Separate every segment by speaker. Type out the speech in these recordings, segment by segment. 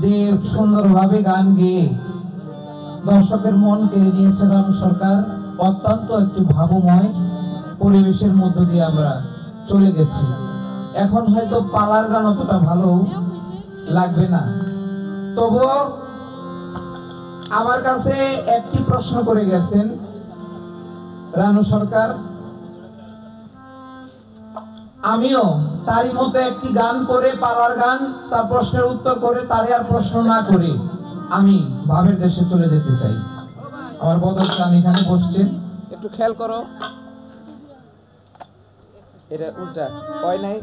Speaker 1: যে সুন্দরভাবে গান গেয়ে দর্শকের মন কেড়ে নিয়েছে রানু সরকার। অত্যন্ত একটি ভাবময় পরিবেশের মধ্য দিয়ে আমরা চলে গেছি। এখন হয়তো পালার গান অতটা ভালো লাগবে না, তবুও আমার কাছে একটি প্রশ্ন করে গেছেন রানু সরকার, আমিও তারই মতো একটি গান করে পালার গান, তার প্রশ্নের উত্তর করে তারে আর প্রশ্ন না করে আমি ভাবের দেশে চলে যেতে চাই। আমার বদল চান এখানে বসছেন, একটু খেয়াল করো, এটা উল্টা হয় নাই।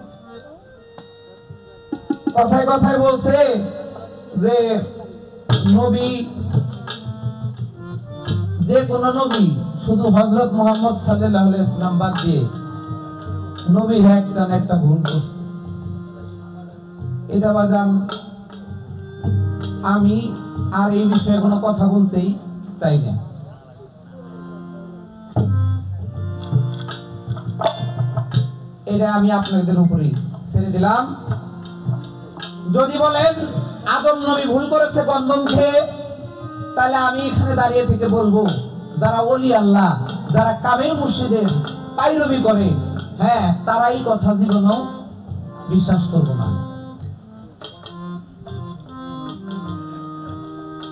Speaker 1: কথায় কথায় বলছে যে নবী, যে কোন নবী, শুধু হযরত মুহাম্মদ সাল্লাল্লাহু আলাইহি ওয়াসাল্লাম বাদ দিয়ে নবীর একটা ভুল করছে। এটা বাজান আমি আর এই বিষয়ে কোনো কথা বলতেই চাই না। এটা আমি আপনাদের উপরেই ছেড়ে দিলাম। যদি বলেন আদম নবী ভুল করেছে গন্ধম খেয়ে, তাহলে আমি এখানে দাঁড়িয়ে থেকে বলবো, যারা ওলি আল্লাহ, যারা কামেল মুর্শিদের পাইরবি করে, হ্যাঁ, তারা এই কথা জীবনেও বিশ্বাস করবো না।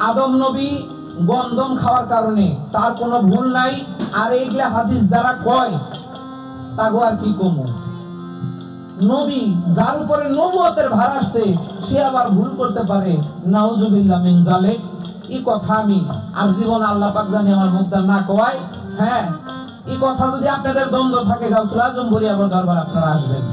Speaker 1: আদম নবী গন্ধম খাওয়ার কারণে তার কোনো ভুল নাই, আর এইগুলা হাদিস যারা কয় তাগো আর কি কমু। নবী যার উপরে নবুয়তের ভার আসছে সে আবার ভুল করতে পারে, নাউজুবিল্লাহ মিন যালিক। এই কথা আমি আর জীবন আল্লাহ পাক জানি আমার মুখটা না কয়। হ্যাঁ, এই কথা যদি আপনাদের দ্বন্দ্ব থাকে, গাউসুল আজম বরিয়াবার দরবার আপনারা আসবেন,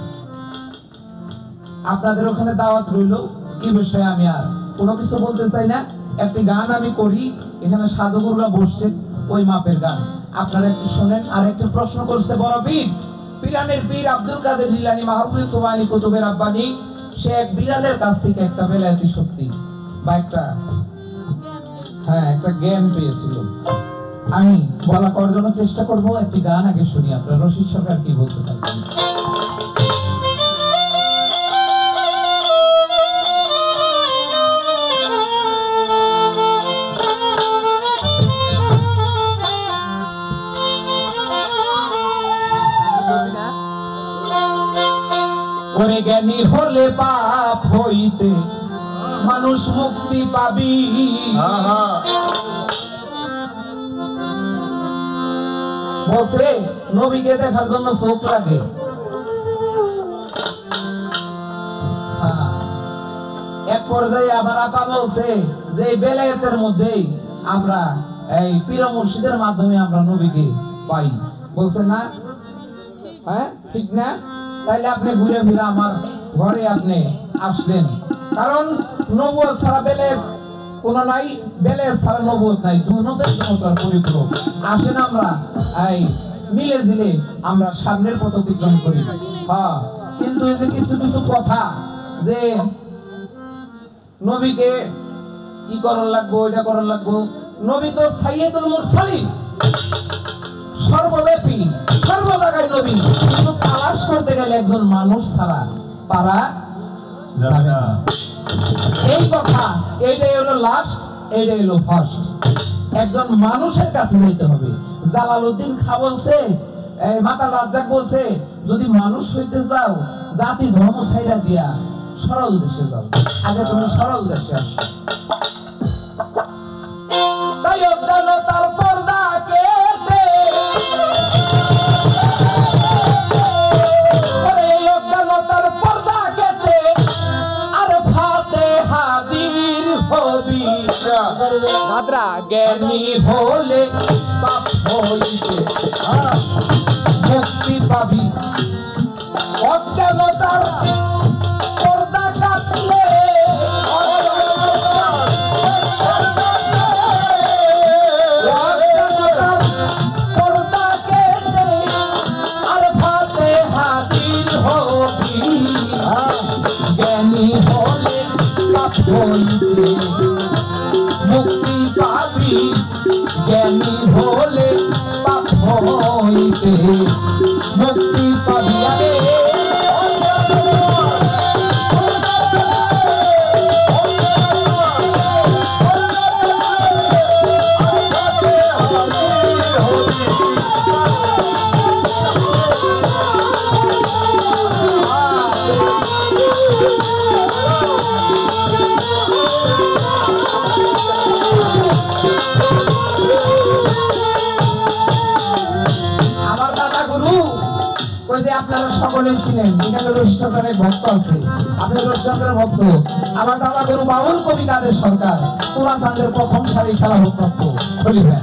Speaker 1: আপনাদের ওখানে দাওয়াত রইল। কি বিষয়ে আমি আর কোনো কিছু বলতে চাই না। একটি গান আমি করি, এখানে সাধুগুরুরা বসছে, ওই মাপের গান আপনারা একটু শোনেন। আর একটু প্রশ্ন করছে বড় পীর, পিরানের পীর আব্দুল কাদের জিলানী মাহফুজ সুবহানী কুতুবের আব্বানী, সে এক বিড়ালের কাছ থেকে একটা বেলায়েতি শক্তি বা একটা জ্ঞান পেয়েছিল। আমি বলা করার জন্য চেষ্টা করব। একটি গান আগে শুনি, আপনারা রশিদ সরকার কি বলতে থাকবেন। ওরে জ্ঞানী হলে পাপ হইতে মানুষ মুক্তি পাবি, বলছে নবীকে দেখার জন্য চোখ লাগে। এক পর্যায়ে আবার আপা বলছে যে বেলায়েতের মধ্যেই আমরা এই পীর মুর্শিদের মাধ্যমে আমরা নবীকে পাই। বলছে না, হ্যাঁ ঠিক না? তাইলে আপনি ঘুরে ফিরে আমার ঘরে আপনি আসলেন, কারণ নবুয়ত ছাড়া বেলায়েত কোন নাই, বেলায়েত ছাড়া নবুয়ত নাই, দুটোর সমতার পরিপূরক। আসেন আমরা এই মিলে জিলে আমরা সামনের পথ অতিক্রম করি। হ্যাঁ, কিন্তু এই যে কিছু কিছু কথা যে নবীকে কি করার লাগবো, এটা করার লাগবো, নবী তো সাইয়্যিদুল মুরসালিন, সর্বব্যাপী, সর্ব জায়গায় নবী, কিন্তু তালাশ করতে গেলে একজন মানুষ ছাড়া পারা যাবে না। এই কথা, এইটাই হলো লাস্ট, এইটাই হলো ফার্স্ট। একজন মানুষের কাছে যেতে হবে। জালালউদ্দিন খাঁ বলছে, মাতা রাজ্জাক বলছে, যদি মানুষ হইতে যাও জাতি ধর্ম ছাইরা দিয়া সরল দেশে যাও, আগে তুমি সরল দেশে আসো। তাই অজ্ঞানতার পর্দা কেটে, অজ্ঞানতার পর্দা কেটে আর ফাতে হাজির হবি, জ্ঞানী হলে পাপ হইতে মুক্তি পাবি। অজ্ঞানতার পর্দা কাটলে, অজ্ঞানতার পর্দা কেটে আর ফাতে হাজির হবি, জ্ঞানী হলে পাপ হইতে মুক্তি পাবি, জ্ঞানী হলে পাপ হইতে মুক্তি পাবি। আরে আপনারা সকলে ছিলেন, এখানে রবীন্দ্রনাথের ভক্ত আছে, আপনি রবীন্দ্রনাথের ভক্ত। আমার দাদা গুরু বাউল কবি কাদের সরকার তুলাচাঁদের প্রথম সারি খেলা ভক্ত খলিফা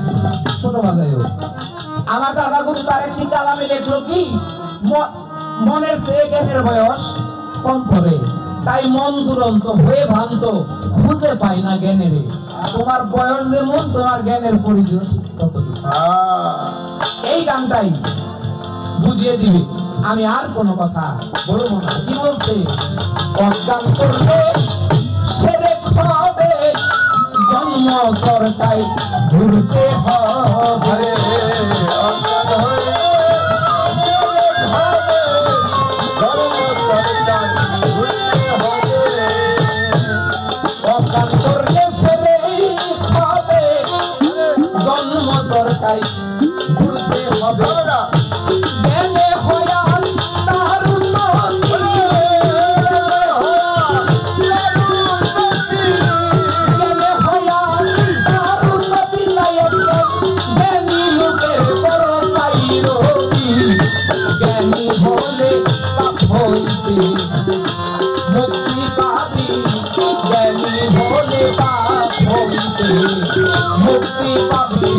Speaker 1: ছোট বাজায়। আমার দাদা গুরু তার একটি কালামে লিখলো কি, মনের চেয়ে জ্ঞানের বয়স কম পড়ে, তাই মন দুরন্ত হয়ে ভ্রান্ত, খুঁজে পাই না জ্ঞানের। তোমার বয়স যেমন তোমার জ্ঞানের পরিচয় ততটুকু। এই গানটাই বুঝিয়ে দিবে, আমি আর কোনো কথা বলবো না। কি বলছে, অজ্ঞান করলে সেরে হবে, জন্ম সরকায় ঘুরতে হবে, অজ্ঞান হয়ে অজ্ঞান করলে সেরে হবে, জন্ম সরকায় ঘুরতে হবে। মুক্তি পাবি, জ্ঞানী হলে পাপ হইতে মুক্তি পাবি।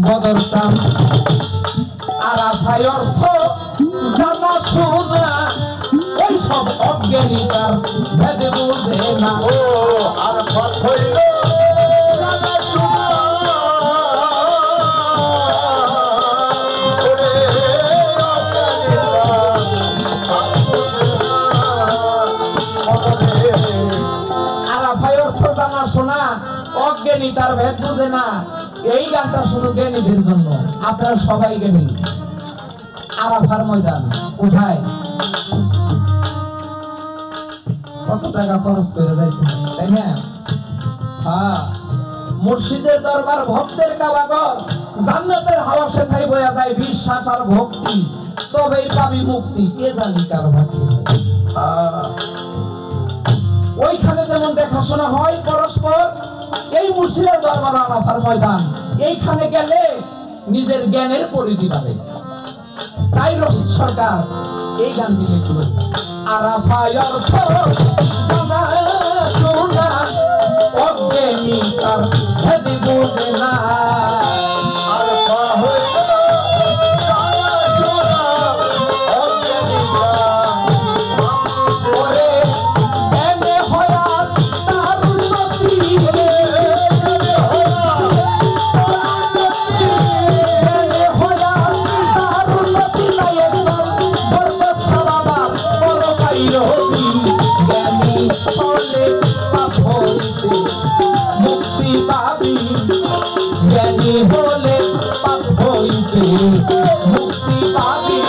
Speaker 1: বদরসাম আরাফায় অর্থ জানা শোনা, ওই সব অজ্ঞানিতার ভেদে বোঝে না। ও আরাফাত হইল জানা শোনা, আরাফায় অর্থ জানা শোনা, অজ্ঞানিতার ভেদ বোঝে না। এই গানটা শুধু জ্ঞানীদের জন্য, আপনারা সবাই জ্ঞানী। আরাফার ময়দান কোথায়? টাকা খরচ করে যাইতে হয়, তাই না? হ্যাঁ, মুর্শিদের দরবার ভক্তের কাবাগর, জান্নাতের হাওয়া সেথায় বয়া যায় বিশ্বাস আর ভক্তি, তবেই পাবি মুক্তি, কে জানি কার ভাগ্যে। ওইখানে যেমন দেখাশোনা হয় পরস্পর, এই মুর্শিদের দরবার আরাফার ময়দান, এইখানে গেলে নিজের জ্ঞানের পরিধি বাড়ে। তাই রশিদ সরকার এই গানটি লিখল, আরাফায় অর্থ জানা শোনা অজ্ঞানী তার ভেদি বোঝে না। আরাফা হয়ে জানা শোনা অজ্ঞানী ওরে এনে হয়া তার উন্নতি, এনে হয়া তার উন্নতি নাই একদম বরকত সাবাবার বড় পাইরবি। জ্ঞানী হলে পাপ হইতে মুক্তি পাবি, জ্ঞানী হলে পাপ হইতে মুক্তি পাবি।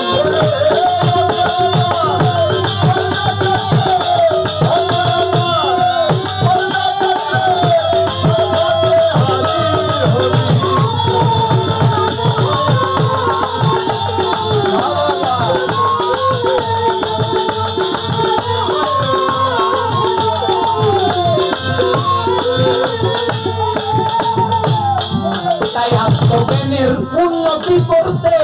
Speaker 1: আত্মজ্ঞানের উন্নতি করতে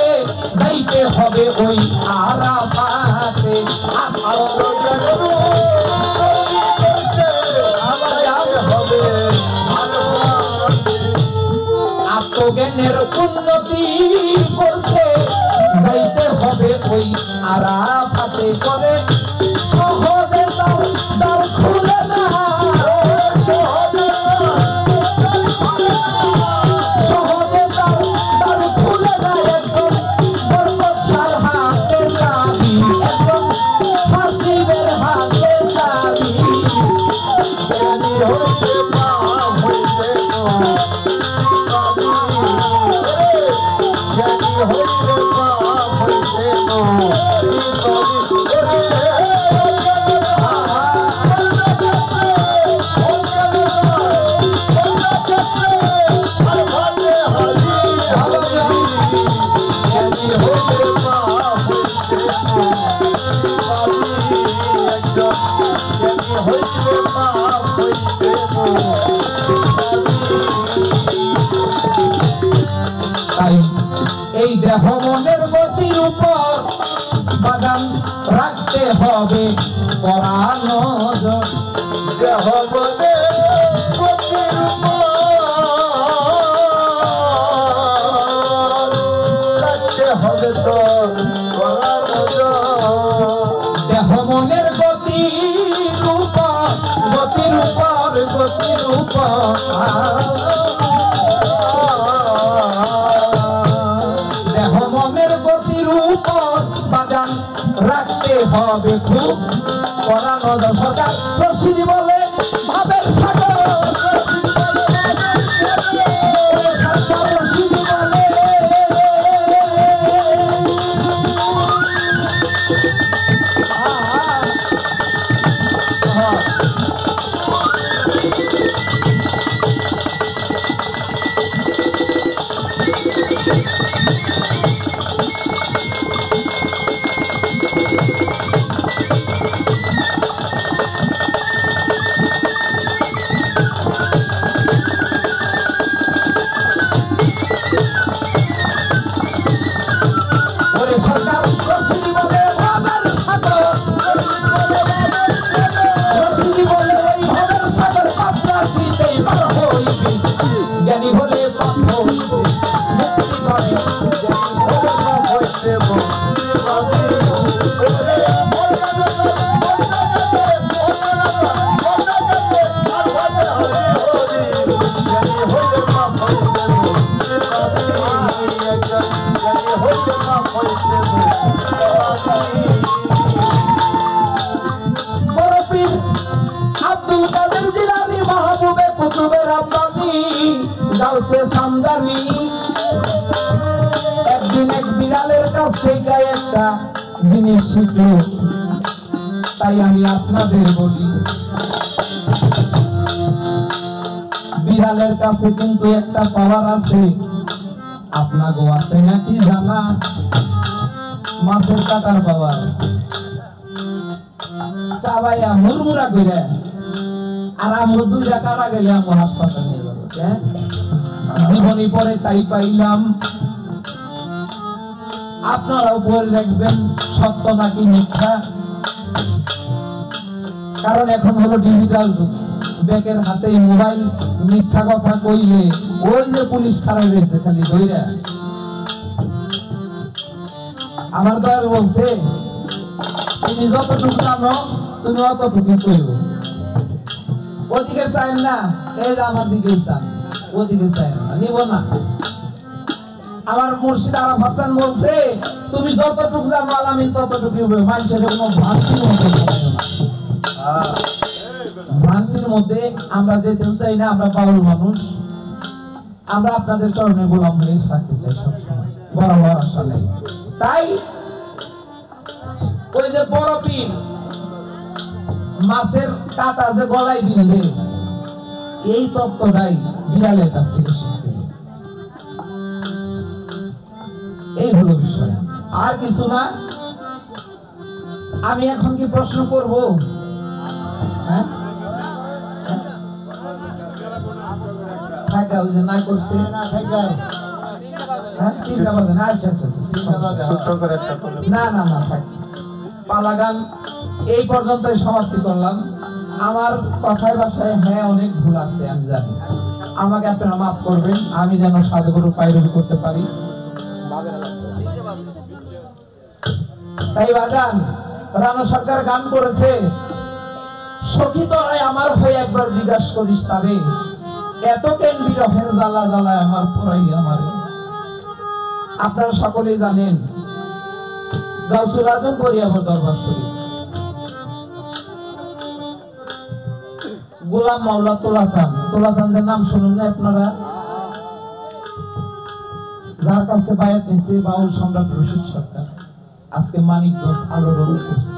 Speaker 1: যাইতে হবে ওই আরাফাতে। আত্মজ্ঞানের উন্নতি করতে যাইতে হবে ওই আরাফাতে, করে সহজে তার দ্বার খুলে না, এই দেহ মনের গতির উপর বাগান রাখতে হবে কড়া নজর। দেহ মনের গতির উপর রাখতে হবে তো কড়া নজর। দেহ মনের গতির উপর গতির উপর গতির উপর বাগান রাখতে হবে খুব কড়া নজর। সরকার রশিদ বলে ভাবের সাগর, রশিদ বলে জ্ঞানী হলে পাপ হইতে মুক্তি পাবি, আব্দুল কাদের জিলানী মাহবুবে কুতুবে রাব্বানী গাউসে সামদানি একদিন এক বিড়ালের কাছ থেকে একটা জিনিস শিখল, তাই আমি আপনাদের বলি বিড়ালের কাছে কিন্তু একটা পাওয়ার আছে, আপনাগো আছে নাকি জানা? মাছের কাটার পাওয়ার। সাবাইয়া মুরমুরা করে আর আমরা দুইটা কাটা গেলে আমরা হাসপাতাল নিয়ে যাবো। জীবনী পরে তাই পাইলাম। আপনারাও পরে দেখবেন সত্য নাকি মিথ্যা, কারণ এখন হলো ডিজিটাল যুগ। ব্যাকের হাতে মোবাইল, মিথ্যা কথা কইলে ওই যে পুলিশ খারাপ রয়েছে খালি ধইরা। আমার দয়াল বলছে তুমি যতটুকু জানো তুমি অতটুকু কইও। ওদিকে চাই না, এই যে আমার দিকে চান, ওদিকে চাই না, নিব না। আমার মুর্শিদ আরাফাত খান বলছে তুমি যতটুকু জানো আলামিন ততটুকু হবে। মানুষের কোনো ভ্রান্তির মধ্যে না, ভ্রান্তির মধ্যে আমরা যেতে চাই না। আমরা বাউল মানুষ, আমরা আপনাদের চরণে গোলাম হয়ে থাকতে চাই সবসময়, বরাবর আশা নেই। তাই ওই যে বড় পীর মাছের কাটা যে গলায় দিলে, এই তত্ত্বটাই বিড়ালের কাছ থেকে শিখছে। এই হলো বিষয়, আর কিছু না। আমি এখন কি প্রশ্ন করব? হ্যাঁ, না করছে না, না না থাক। পালাগান এই পর্যন্তই সমাপ্তি করলাম। আমার কথায় ভাষায় হ্যাঁ অনেক ভুল আছে আমি জানি, আমাকে আপনারা মাফ করবেন। আমি যেন সাধুগুরু পায়রবি করতে পারি। তাই বাজান রানু সরকার গান করেছে, সখী তোরাই আমার হয়ে একবার জিজ্ঞাসা করিস তারে, এত কেন বিরহের জ্বালা জ্বালায় আমার পুরাই আমার। আপনারা সকলেই জানেন গাউসুল আজম করিয়াবর দরবার শরীফ গোলাম মাওলা তোলাচাঁদের নাম শুনুন না আপনারা? যার কাছে বায়াত নিয়েছে বাউল সম্রাট রশিদ সরকার, আজকে মানিকগঞ্জ আলোড়ন করছে।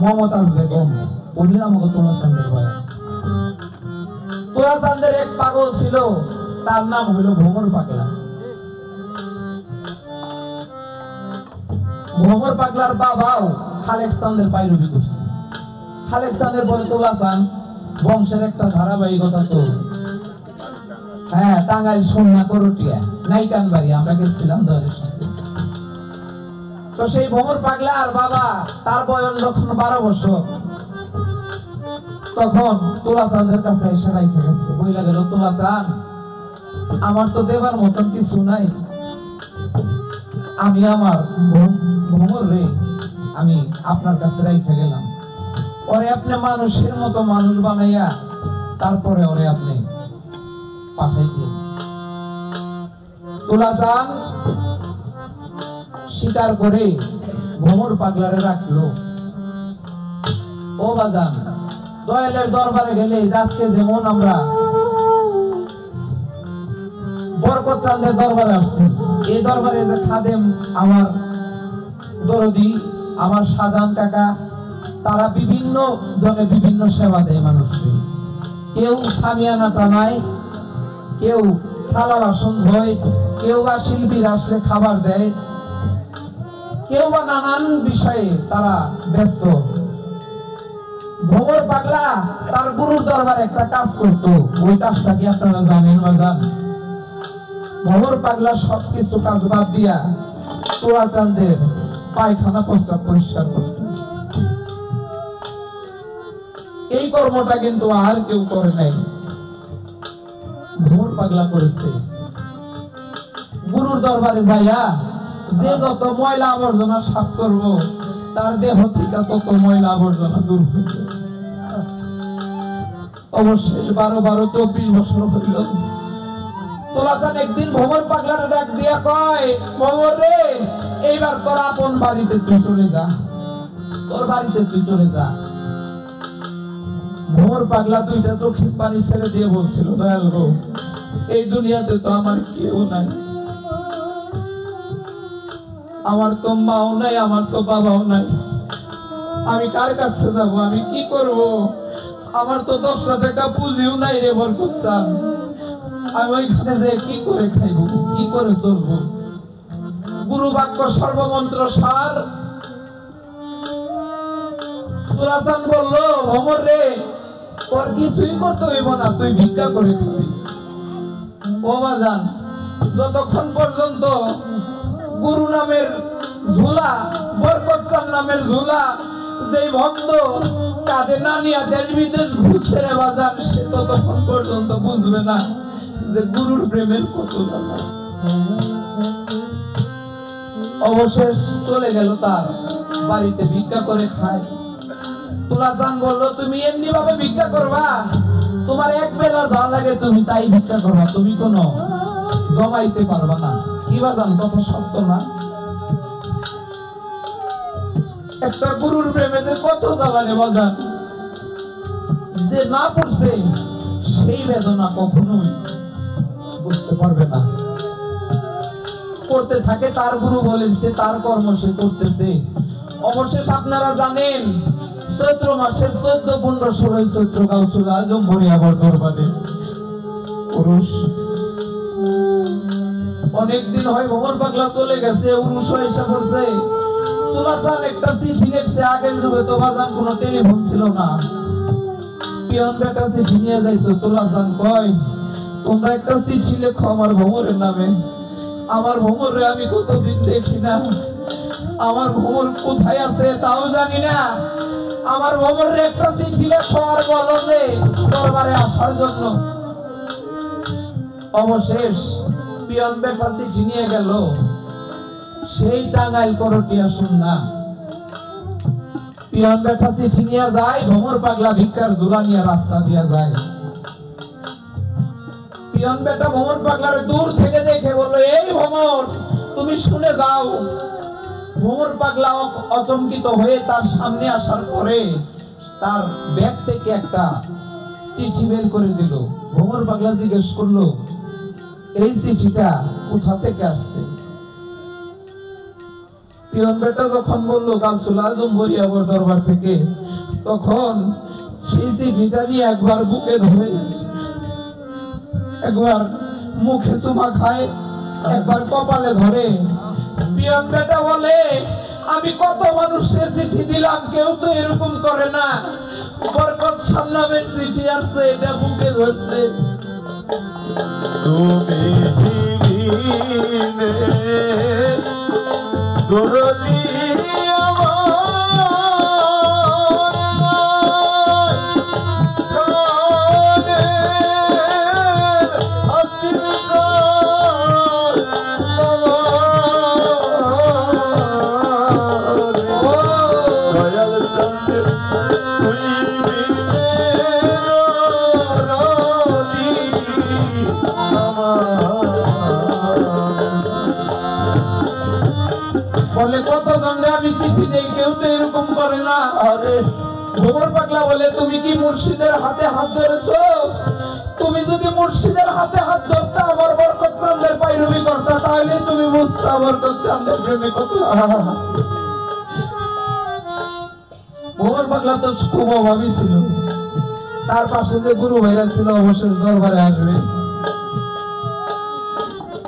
Speaker 1: মমতাজ বেগম উনি আমাকে তোলাচাঁদের বায়াত। তোলাচাঁদের এক পাগল ছিল, তার নাম হইল ভ্রমর পাগলা। ভ্রমর পাগলার বাবাও খালেকস্তানদের পায়রবি করছে। খালেকস্তানের পরে তোলাচাঁদ বংশের একটা ধারাবাহিকতা তো। হ্যাঁ, টাঙ্গাইল সোনা করটিয়া নাইকান বাড়ি আমরা গেছিলাম দলের সাথে। তো সেই ভ্রমর পাগলার বাবা, তার বয়স যখন 12 বছর, তখন তোলাচাঁদের কাছে এসে রাইখে গেছে। বইলা গেল, তোলাচাঁদ আমার তো দেবার মতন কিছু নাই, আমি আমার ভ্রমর রে আমি আপনার কাছে রাইখে গেলাম। পরে আপনি মানুষের মতো মানুষ বানাইয়া তারপরে ওরে আপনি পাঠাই দিন। তোলাচাঁদ স্বীকার করে ভ্রমর পাগলারে রাখলো। ও বাজান, দয়ালের দরবারে গেলে আজকে যেমন আমরা বরকত চাঁদের দরবারে আসছি, এই দরবারে যে খাদেম আমার দরদি, আমার শাহজাহান কাকা, তারা বিভিন্ন জনে বিভিন্ন সেবা দেয় মানুষকে। কেউ সামিয়ানা টানায়, কেউ থালা বাসন ধোয়, কেউ বা শিল্পীর আসলে খাবার দেয়, কেউ বা নানান বিষয়ে তারা ব্যস্ত। ভ্রমর পাগলা তার গুরুর দরবারে একটা কাজ করতো, ওই কাজটা কি আপনারা জানেন বা জান? ভ্রমর পাগলা সবকিছু কাজ বাদ দিয়া তোলাচাঁদের পায়খানা প্রস্রাব পরিষ্কার করত। এই কর্মটা কিন্তু আর কেউ করে নাই, ভ্রমর পাগলা করেছে। গুরুর দরবারে যাইয়া যে যত ময়লা আবর্জনা সাফ করবো, তার দেহ থেকে তত ময়লা আবর্জনা দূর হইবে। অবশেষ 12-24 বছর হইল। তোলাচাঁদ একদিন ভ্রমর পাগলার ডাক দিয়া কয়, ভ্রমর রে, এইবার তোর আপন বাড়িতে তুই চলে যা, তোর বাড়িতে তুই চলে যা। ভ্রমর পাগলা দুইটা চোখের পানি ছেড়ে দিয়ে বলছিল, দয়াল গো, এই দুনিয়াতে তো আমার কেউ নাই, আমার তো মাও নাই, আমার তো বাবাও নাই, আমি কার কাছে যাব, আমি কি করব? আমার তো 10 টাকা পুঁজিও নাই রে বরকত চান, আমি ওইখানে যে কি করে খাইবো, কি করে চলবো? গুরু বাক্য সর্বমন্ত্র সার। তুরাসান বললো, ভমর রে, তোর কিছুই করতে হইব না, তুই ভিক্ষা করে খাবি। ও বাজান, যতক্ষণ পর্যন্ত গুরু নামের ঝুলা, বরকত চান নামের ঝুলা যেই ভক্ত কাঁধে না নিয়ে দেশ বিদেশ ঘুরছে রে বাজান, সে ততক্ষণ পর্যন্ত বুঝবে না যে গুরুর প্রেমের কত জ্বালা। অবশেষ চলে গেল তার বাড়িতে, ভিক্ষা করে খায়। তুলাচান বললো, তুমি এমনি ভাবে ভিক্ষা করবা, তোমার এক বেলা যা লাগে তুমি তাই ভিক্ষা করবা, তুমি কোনো জমাইতে পারবা না। কি বাজান, কথা সত্য না? একটা গুরুর প্রেমে যে কত জ্বালা রে বাজান, যে না পড়ছে সেই বেদনা কখনোই বুঝতে পারবে না। করতে থাকে, তার গুরু বলেছে, তার কর্ম সে করতেছে। অবশেষ আপনারা জানেন, চৈত্র মাসের 14, 15, 16 চৈত্র গাউসুল আজম বরিয়াবর দরবারে পুরুষ অনেকদিন হয় ভ্রমণ পাগলা চলে গেছে, উরুষ এসে পড়ছে। তুলাচান একটা চিঠি লিখছে, আগের যুগে তো বাজান কোনো টেলিফোন ছিল না, পিয়ন বেটা চিঠি নিয়ে যাইতো। তুলাচান কয়, তোমরা একটা চিঠি লেখো আমার ভ্রমণের নামে, আমার ভ্রমণে আমি কতদিন দেখি না, আমার ভ্রমণ কোথায় আছে তাও জানি না, আমার ভ্রমণের একটা চিঠি লেখো আর বলো যে দরবারে আসার জন্য। অবশেষ পিয়ন বেটা চিঠি নিয়ে গেল, সেই টাঙ্গাইল করটিয়া শুননা। পিয়ন বেটা চিঠি নিয়ে যায়, ভ্রমর পাগলা ভিক্ষার ঝুলা নিয়ে রাস্তা দিয়ে যায়। পিয়ন বেটা ভ্রমর পাগলার দূর থেকে দেখে বললো, এই ভ্রমর, তুমি শুনে যাও। ভ্রমর পাগলা অচমকিত হয়ে তার সামনে আসার পরে তার ব্যাগ থেকে একটা চিঠি বের করে দিল। ভ্রমর পাগলা জিজ্ঞেস করলো, এই চিঠিটা কোথা থেকে আসছে? পিয়ন বেটা যখন বললো গাউসুল আজম বরিয়াবর দরবার থেকে, তখন সেই চিঠিটা নিয়ে একবার বুকে ধরে, একবার মুখে চুমা খায়, একবার কপালে ধরে। পিয়ন বেটা বলে, আমি কত মানুষের চিঠি দিলাম, কেউ তো এরকম করে না, বরকত শাহ নামের চিঠি আসছে, এটা বুকে ধরছে।
Speaker 2: গরলি
Speaker 1: বলে, কত জনরে আমি চিঠি দেই, কেউ তো এরকম করে না। আরে ভ্রমর পাগলা বলে, তুমি কি মুর্শিদের হাতে হাত ধরেছো? তুমি যদি মুর্শিদের হাতে হাত ধরতে আমার বরকত চাঁদের পায়রবি করতা, তাহলে তুমি বুঝতা বরকত চাঁদের প্রেমে কত। ভ্রমর পাগলা তো খুব অভাবী ছিল, তার পাশে যে গুরু ভাইরা ছিল অবশেষ দরবারে আসবে।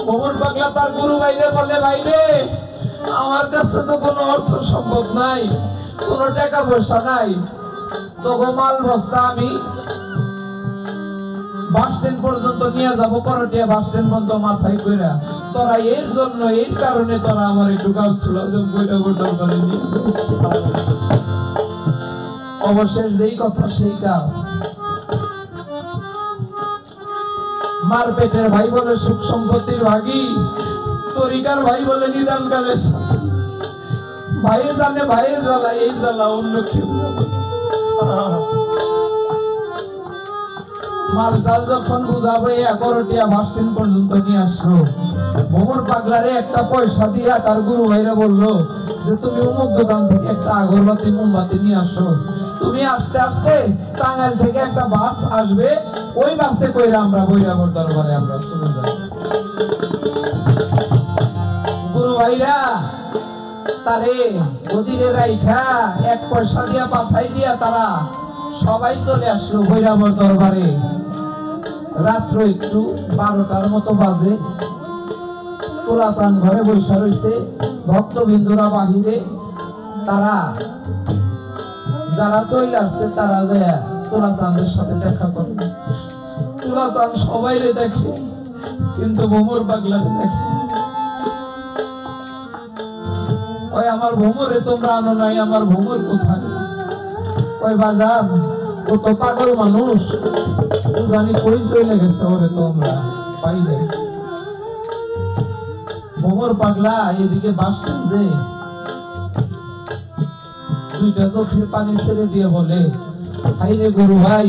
Speaker 1: ভ্রমর পাগলা তার গুরু ভাইরে বলে, ভাইরে, আমার কাছে তো কোনো অর্থ সম্ভব নাই, কোনো টাকা পয়সা নাই, তবু মাল বস্তা আমি বাস স্ট্যান্ড পর্যন্ত নিয়ে যাবো, করটিয়া বাস স্ট্যান্ড পর্যন্ত মাথায় কইরা, তোরা এর জন্য, এই কারণে তোরা আমার একটু গাউসুল আজম বরিয়াবর করে নিয়ে। অবশেষ যেই কথা সেই কাজ। মার পেটের ভাই বলে সুখ সম্পত্তির ভাগী, তরিকার ভাই বলে নিদান কালের সাথে। ভাইয়ে জানে ভাইয়ের জ্বালা, এই জ্বালা অন্য কেউ জানে। মালজাল যখন বুঝাবে, করটিয়া বাস স্ট্যান্ড পর্যন্ত নিয়ে আসলো। ভ্রমর পাগলারে একটা পয়সা দিয়া তার গুরু ভাইরা বললো যে, তুমি অমুক দোকান থেকে একটা আগরবাতি মোমবাতি নিয়ে আসো, তুমি আসতে আসতে টাঙ্গাইল থেকে একটা বাস আসবে, ওই বাসে কইরা আমরা বরিয়াবর দরবারে আমরা চলে যাব। গুরু ভাইরা তারে গদিরে রাইখা এক পয়সা দিয়া পাঠাই দিয়া তারা সবাই চলে আসলো ভৈরবর দরবারে। রাত্র একটু 12টার মতো বাজে। তুলাচান ঘরে বসে রয়েছে, ভক্তবিন্দুরা বাহিরে। তারা যারা চলে আসছে তারা যায় তুলাচাঁদের সাথে দেখা করে। তুলাচাঁদ সবাইরে দেখে, কিন্তু ভোমর পাগলারে দেখে। ওই আমার ভোমরে তোমরা আনো নাই, আমার ভোমর কোথায়? ওই বাজার, ও তো পাগল মানুষ, জানি কই চলে গেছে, ওরে তোমরা পাইলে। ভোমর পাগলা এদিকে বাস টানছে, দুইটা চোখের পানি ছেড়ে দিয়ে বলে, ভাই রে গরু ভাই,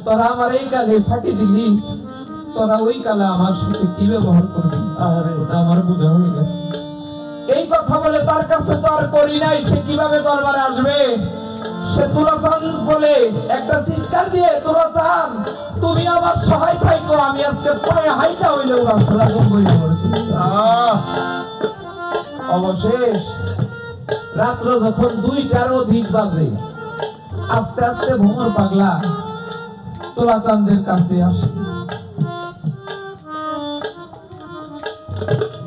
Speaker 1: তোরা আমার এই কালে ফাঁকি দিলি, তোরা ওই কালে আমার সাথে কি ব্যবহার করবি? আরে ওটা আমার বোঝা হয়ে গেছে। এই কথা বলে তার কাছে তো আর করি নাই, সে কিভাবে দরবারে আসবে? সে তুলাচান বলে একটা চিৎকার দিয়ে, তুলাচান তুমি আমার সহায় থাইকো, আমি আজকে পায়ে হাইটা হইলেও রাস্তা বইয়া পড়েছি। অবশেষ রাত্র যখন 2টার অধিক বাজে, আস্তে আস্তে ভোমর পাগলা তুলাচাঁদের কাছে আসে।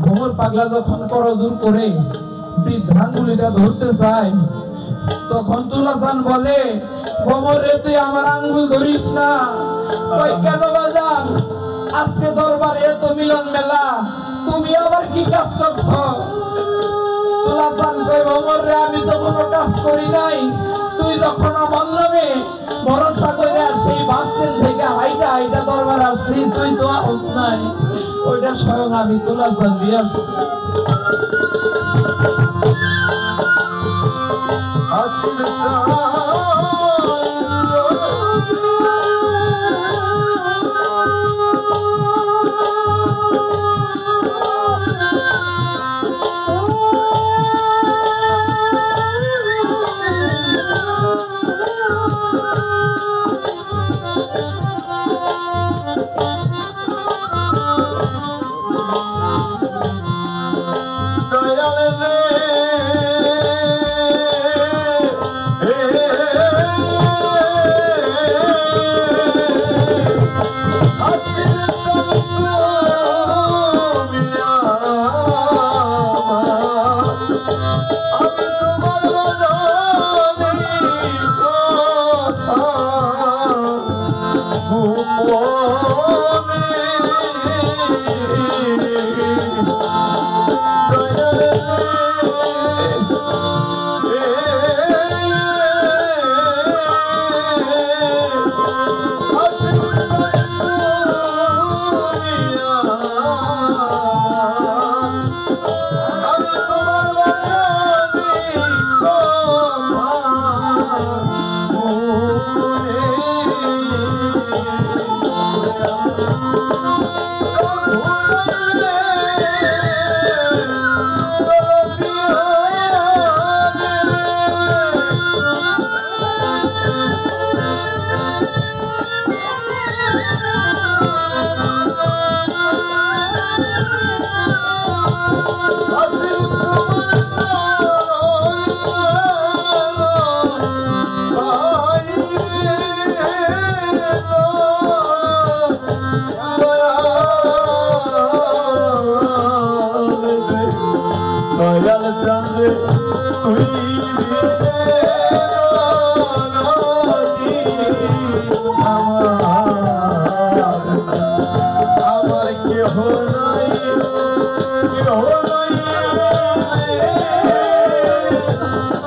Speaker 1: ভোমর পাগলা যখন করজোর করে বৃদ্ধাঙ্গুলিটা ধরতে চায়, তখন তুলাচাঁদ বলে, ভোমর রে তুই আমার আঙ্গুল ধরিস না। কই কেন বাজান? আজকে দরবারে এত মিলন মেলা, তুমি আবার কি কাজ করছো? তুলাচাঁদ কই, ভোমর রে আমি তো কোনো কাজ করি নাই, তুই যখন আমার নামে ভরসা করে সেই বাস স্ট্যান্ড থেকে হাইটা হাইটা দরবার আসলি, তুই তো আসস নাই, ওইটা স্বয়ং আমি তুলাচাঁদ দিয়ে আসছি।